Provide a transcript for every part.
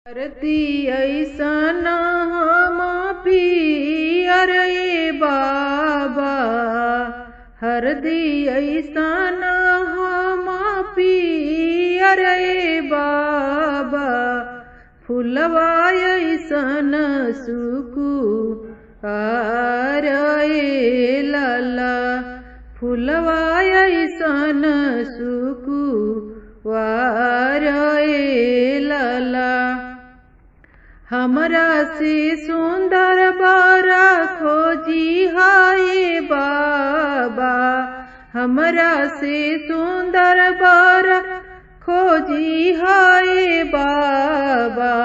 हरदी ऐसन हम पियर बाबा, हरदी ऐसन हम पियर बाबा, फुलवा ऐसन सुकुमार लाला, फुलवा ऐसन सुकुमार लाला। हमरा से सुंदर बारा खोजी हाय बाबा, हमरा से सुंदर बारा खोजी हाय बाबा,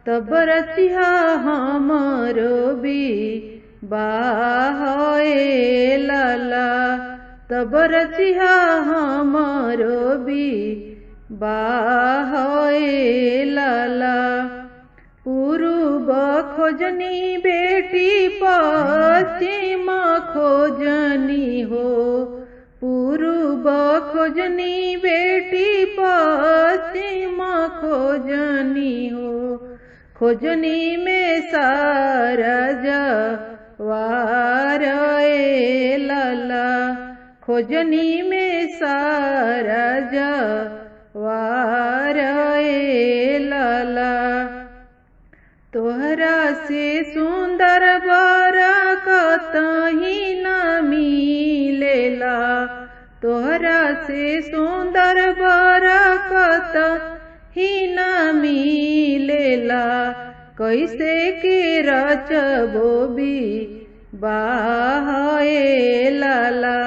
तब रचिया हमरो बाहाय लाला, तब रचिया हमरो बाहाय लाला। पूर्व खोजनी बेटी पश्चिम खोजनी हो, पूर्व खोजनी बेटी पश्चिम खोजनी हो, खोजनी में सारा जवार लाला, खोजनी में सारा जवार लाला। तोहरा से सुंदर बारा कतही न मिलेला, तोहरा से सुंदर बारा कतही न मिलेला, कैसे के रचबो बाहाय लाला,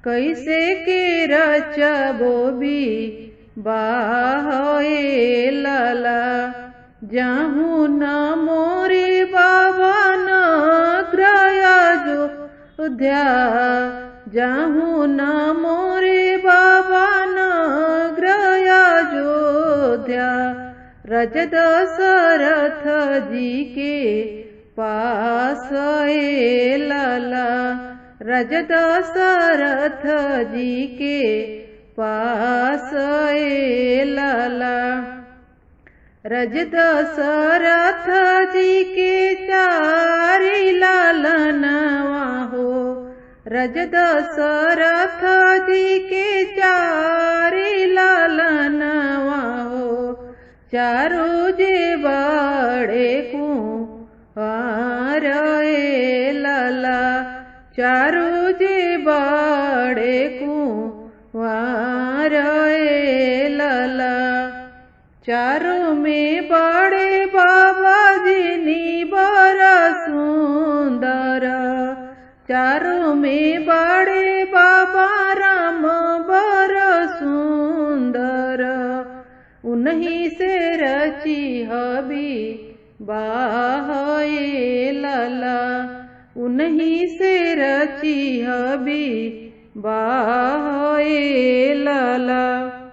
कैसे के रचबो बाहाय लाला। जाहू न मोरे बाबा न ग्रया जोध्या, जाहू न मोरे बाबा न ग्रया जोध्या, रज दशरथ जी के पास लाला, रज दशरथ जी के पास लाला। रज दशरथ जी के चारि लालनवा हो, रज दशरथ जी के चारि लालनवा हो, चारो जे बड़े कुंवर लाला, चारो जे बड़े कुंवर लाला। चारों में बड़े बाबा जिनी बड़ा सुंदर, चारों में बड़े बाबा राम बड़ा सुंदर, उन्हीं से रची हबी बाहाय लाला, उन्हीं से रची हबी बाहाय लाला।